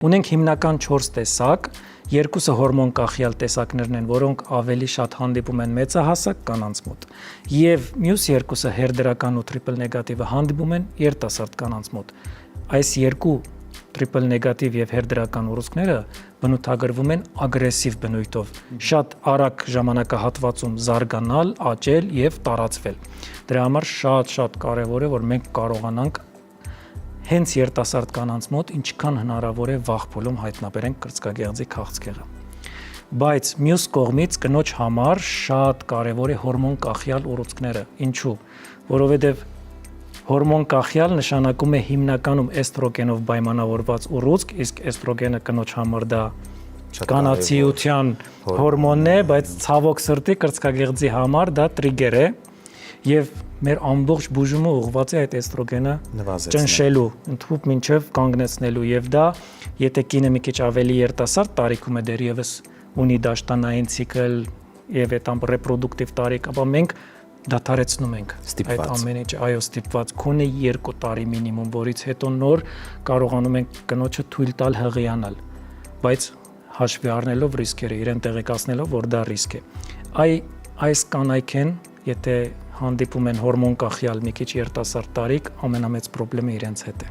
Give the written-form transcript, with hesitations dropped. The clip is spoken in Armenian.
Ունենք հիմնական 4 տեսակ, երկուսը հորմոն կախյալ տեսակներն են, որոնք ավելի շատ հանդիպում են մեծահասակ կանանց մոտ, եւ մյուս երկուսը հերդրական ու տրիպլ նեգատիվը հանդիպում են երիտասարդ կանանց մոտ։ Այս երկու տրիպլ նեգատիվ եւ հերդրական ուռուցքները բնութագրվում են ագրեսիվ բնույթով, շատ արագ ժամանակահատվածում զարգանալ, աճել եւ տարածվել։ Դրա համար շատ կարեւոր է, որ մենք կարողանանք հենց երիտասարդ կանանց մոտ ինչքան հնարավոր է վաղ փուլում հայտնաբերենք կրծքագեղձի քաղցկեղը։ Բայց մյուս կողմից կնոջ համար շատ կարևոր է հորմոն կախյալ ուռուցքները։ Ինչու՞։ Որովհետև հորմոն կախյալ նշանակում է հիմնականում էստրոգենով պայմանավորված ուռուցք, իսկ էստրոգենը կնոջ համար դա կանացիության հորմոնն է, բայց ցավոք սրտի կրծքագեղձի համար դա տրիգեր է եւ մեր ամբողջ բուժումը ուղղված է այդ էստրոգենը ճնշելու, ընդհանուր մինչև կանգնեցնելու եւ դա, եթե կինը մի քիչ ավելի երիտասարդ տարիքում է դեռևս ունի դաշտանային ցիկլ եւ այդ ռեպրոդուկտիվ տարիք, ապա մենք դադարեցնում ենք այդ ամեն ինչը, այո, ստիպված քոնե 2 տարի մինիմում, որից հետո նոր կարողանում ենք կնոջը թույլ տալ հղիանալ, բայց հաշվի առնելով ռիսկերը, իրեն տեղեկացնելով, որ դա ռիսկ է։ Այս կանայք են, եթե հանդիպում են հորմոն կախյալ մի քիչ երիտասարդ տարիք, ամենամեծ խնդրեմը իրենց հետ է։